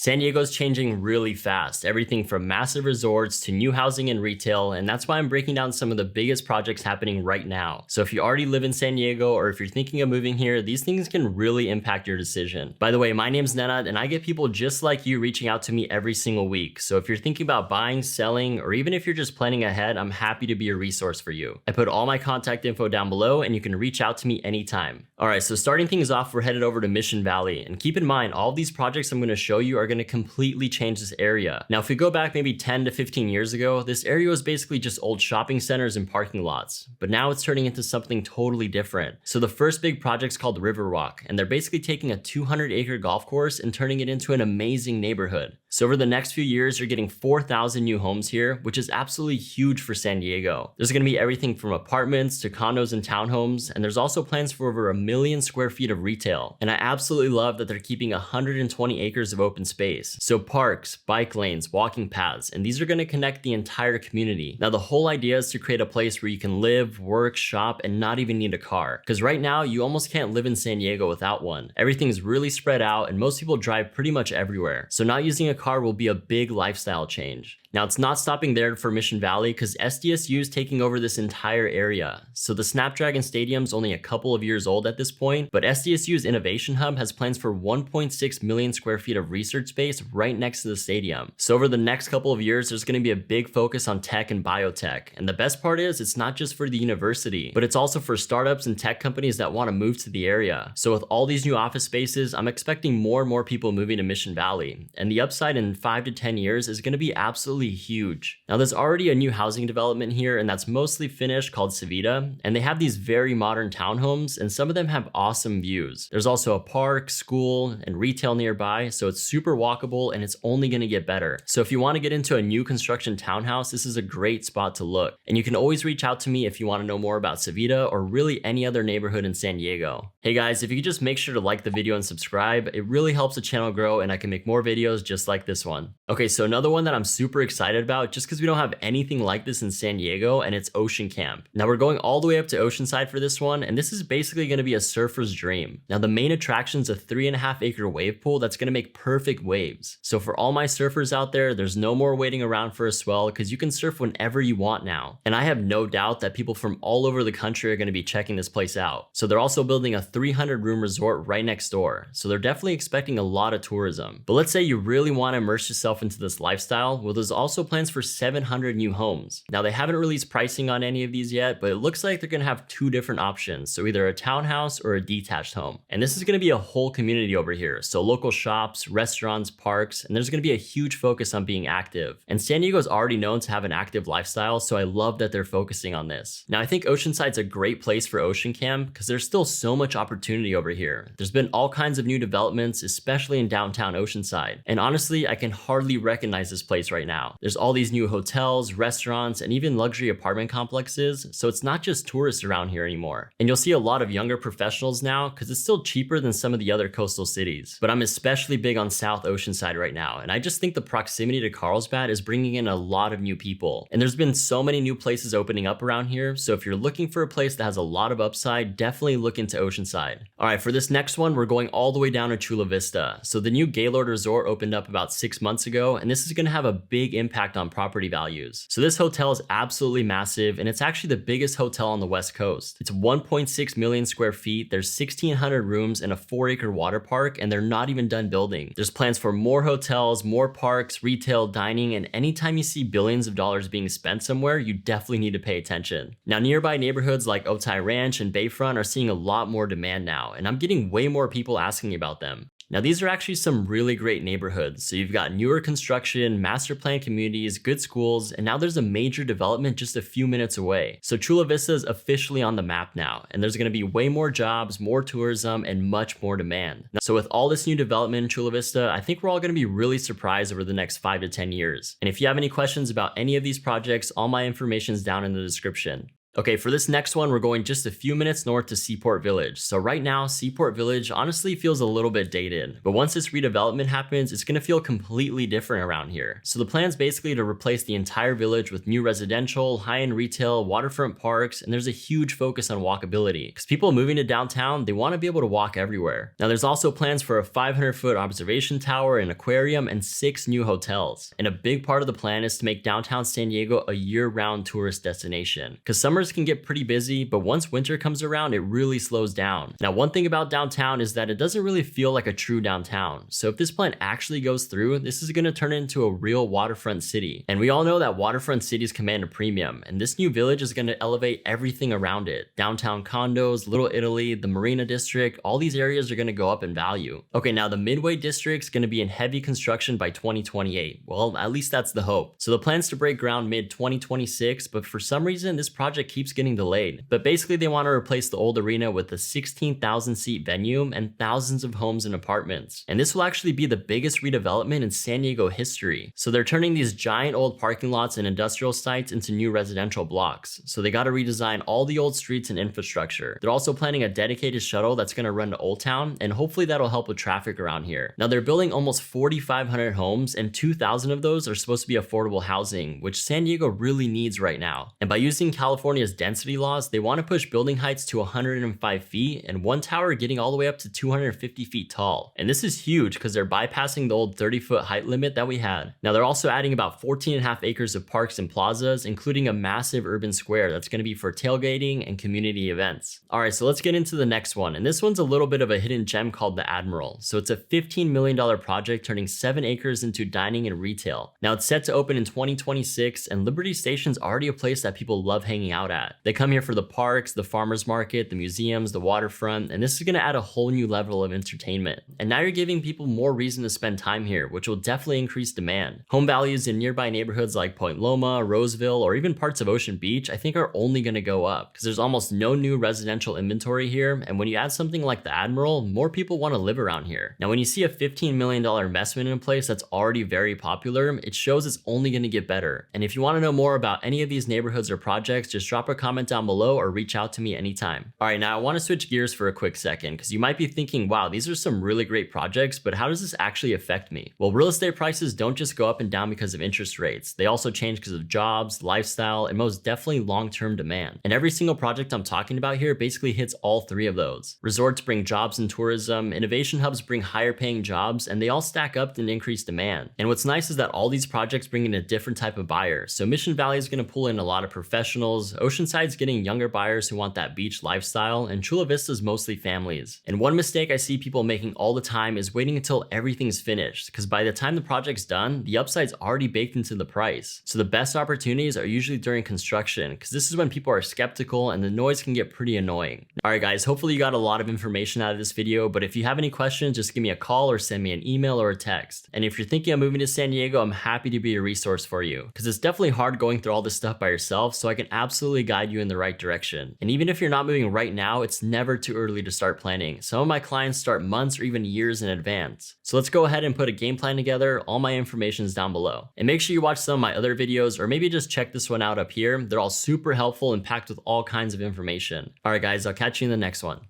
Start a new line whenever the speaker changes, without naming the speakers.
San Diego's changing really fast, everything from massive resorts to new housing and retail, and that's why I'm breaking down some of the biggest projects happening right now. So if you already live in San Diego or if you're thinking of moving here, these things can really impact your decision. By the way, my name's Nenad and I get people just like you reaching out to me every single week. So if you're thinking about buying, selling, or even if you're just planning ahead, I'm happy to be a resource for you. I put all my contact info down below and you can reach out to me anytime. All right, so starting things off, we're headed over to Mission Valley. And keep in mind, all of these projects I'm going to show you are going to completely change this area. Now, if we go back maybe 10 to 15 years ago, this area was basically just old shopping centers and parking lots. But now it's turning into something totally different. So the first big project's called Riverwalk, and they're basically taking a 200-acre golf course and turning it into an amazing neighborhood. So over the next few years, you're getting 4,000 new homes here, which is absolutely huge for San Diego. There's going to be everything from apartments to condos and townhomes, and there's also plans for over 1 million square feet of retail. And I absolutely love that they're keeping 120 acres of open space. So parks, bike lanes, walking paths, and these are going to connect the entire community. Now, the whole idea is to create a place where you can live, work, shop, and not even need a car. Because right now, you almost can't live in San Diego without one. Everything's really spread out, and most people drive pretty much everywhere. So not using a car will be a big lifestyle change. Now, it's not stopping there for Mission Valley because SDSU is taking over this entire area. So the Snapdragon Stadium's only a couple of years old at this point, but SDSU's Innovation Hub has plans for 1.6 million square feet of research space right next to the stadium. So over the next couple of years, there's going to be a big focus on tech and biotech. And the best part is it's not just for the university, but it's also for startups and tech companies that want to move to the area. So with all these new office spaces, I'm expecting more and more people moving to Mission Valley. And the upside in 5 to 10 years is going to be absolutely huge. Now, there's already a new housing development here, and that's mostly finished, called Savita, and they have these very modern townhomes, and some of them have awesome views. There's also a park, school, and retail nearby, so it's super walkable and it's only going to get better. So if you want to get into a new construction townhouse, this is a great spot to look. And you can always reach out to me if you want to know more about Savita or really any other neighborhood in San Diego. Hey guys, if you could just make sure to like the video and subscribe, it really helps the channel grow and I can make more videos just like this one. Okay, so another one that I'm super excited about just because we don't have anything like this in San Diego, and it's Ocean Camp. Now we're going all the way up to Oceanside for this one, and this is basically going to be a surfer's dream. Now the main attraction is a 3.5 acre wave pool that's going to make perfect waves. So for all my surfers out there, there's no more waiting around for a swell because you can surf whenever you want now. And I have no doubt that people from all over the country are going to be checking this place out. So they're also building a 300-room resort right next door. So they're definitely expecting a lot of tourism. But let's say you really want to immerse yourself into this lifestyle. Well, there's also plans for 700 new homes. Now they haven't released pricing on any of these yet, but it looks like they're going to have 2 different options. So either a townhouse or a detached home. And this is going to be a whole community over here. So local shops, restaurants, parks, and there's going to be a huge focus on being active. And San Diego is already known to have an active lifestyle, so I love that they're focusing on this. Now I think Oceanside's a great place for Ocean Camp because there's still so much opportunity over here. There's been all kinds of new developments, especially in downtown Oceanside. And honestly, I can hardly recognize this place right now. There's all these new hotels, restaurants, and even luxury apartment complexes, so it's not just tourists around here anymore. And you'll see a lot of younger professionals now because it's still cheaper than some of the other coastal cities. But I'm especially big on South Oceanside right now, and I just think the proximity to Carlsbad is bringing in a lot of new people. And there's been so many new places opening up around here, so if you're looking for a place that has a lot of upside, definitely look into Oceanside. All right, for this next one, we're going all the way down to Chula Vista. So the new Gaylord Resort opened up about 6 months ago, and this is going to have a big impact on property values. So this hotel is absolutely massive, and it's actually the biggest hotel on the West Coast. It's 1.6 million square feet, there's 1,600 rooms and a 4-acre water park, and they're not even done building. There's plans for more hotels, more parks, retail, dining, and anytime you see billions of dollars being spent somewhere, you definitely need to pay attention. Now nearby neighborhoods like Otay Ranch and Bayfront are seeing a lot more demand now, and I'm getting way more people asking about them. Now these are actually some really great neighborhoods. So you've got newer construction, master plan communities, good schools, and now there's a major development just a few minutes away. So Chula Vista is officially on the map now, and there's going to be way more jobs, more tourism, and much more demand. So with all this new development in Chula Vista, I think we're all going to be really surprised over the next 5 to 10 years. And if you have any questions about any of these projects, all my information is down in the description. Okay, for this next one, we're going just a few minutes north to Seaport Village. So right now, Seaport Village honestly feels a little bit dated, but once this redevelopment happens, it's gonna feel completely different around here. So the plan's basically to replace the entire village with new residential, high-end retail, waterfront parks, and there's a huge focus on walkability. Because people moving to downtown, they wanna be able to walk everywhere. Now there's also plans for a 500-foot observation tower, an aquarium, and 6 new hotels. And a big part of the plan is to make downtown San Diego a year-round tourist destination. Because summers can get pretty busy, but once winter comes around, it really slows down. Now, one thing about downtown is that it doesn't really feel like a true downtown. So if this plan actually goes through, this is gonna turn into a real waterfront city. And we all know that waterfront cities command a premium, and this new village is gonna elevate everything around it. Downtown condos, Little Italy, the Marina District, all these areas are gonna go up in value. Okay, now the Midway District's gonna be in heavy construction by 2028. Well, at least that's the hope. So the plan's to break ground mid-2026, but for some reason, this project keeps getting delayed. But basically they want to replace the old arena with a 16,000 seat venue and thousands of homes and apartments. And this will actually be the biggest redevelopment in San Diego history. So they're turning these giant old parking lots and industrial sites into new residential blocks. So they got to redesign all the old streets and infrastructure. They're also planning a dedicated shuttle that's going to run to Old Town, and hopefully that'll help with traffic around here. Now they're building almost 4,500 homes, and 2,000 of those are supposed to be affordable housing, which San Diego really needs right now. And by using California's density laws, they want to push building heights to 105 feet and one tower getting all the way up to 250 feet tall. And this is huge because they're bypassing the old 30-foot height limit that we had. Now they're also adding about 14.5 acres of parks and plazas, including a massive urban square that's going to be for tailgating and community events. All right, so let's get into the next one. And this one's a little bit of a hidden gem called the Admiral. So it's a $15 million project turning 7 acres into dining and retail. Now it's set to open in 2026, and Liberty Station's already a place that people love hanging out at. They come here for the parks, the farmers market, the museums, the waterfront, and this is going to add a whole new level of entertainment. And now you're giving people more reason to spend time here, which will definitely increase demand. Home values in nearby neighborhoods like Point Loma, Roseville, or even parts of Ocean Beach, I think are only going to go up because there's almost no new residential inventory here. And when you add something like the Admiral, more people want to live around here. Now, when you see a $15 million investment in a place that's already very popular, it shows it's only going to get better. And if you want to know more about any of these neighborhoods or projects, just drop a comment down below or reach out to me anytime. All right, now I want to switch gears for a quick second because you might be thinking, wow, these are some really great projects, but how does this actually affect me? Well, real estate prices don't just go up and down because of interest rates. They also change because of jobs, lifestyle, and most definitely long-term demand. And every single project I'm talking about here basically hits all 3 of those. Resorts bring jobs and tourism, innovation hubs bring higher paying jobs, and they all stack up to increase demand. And what's nice is that all these projects bring in a different type of buyer. So Mission Valley is going to pull in a lot of professionals, Oceanside's getting younger buyers who want that beach lifestyle, and Chula Vista's mostly families. And one mistake I see people making all the time is waiting until everything's finished, because by the time the project's done, the upside's already baked into the price. So the best opportunities are usually during construction, because this is when people are skeptical and the noise can get pretty annoying. Alright guys, hopefully you got a lot of information out of this video, but if you have any questions, just give me a call or send me an email or a text. And if you're thinking of moving to San Diego, I'm happy to be a resource for you, because it's definitely hard going through all this stuff by yourself, so I can absolutely guide you in the right direction. And even if you're not moving right now, it's never too early to start planning. Some of my clients start months or even years in advance. So let's go ahead and put a game plan together. All my information is down below. And make sure you watch some of my other videos, or maybe just check this one out up here. They're all super helpful and packed with all kinds of information. Alright guys, I'll catch you in the next one.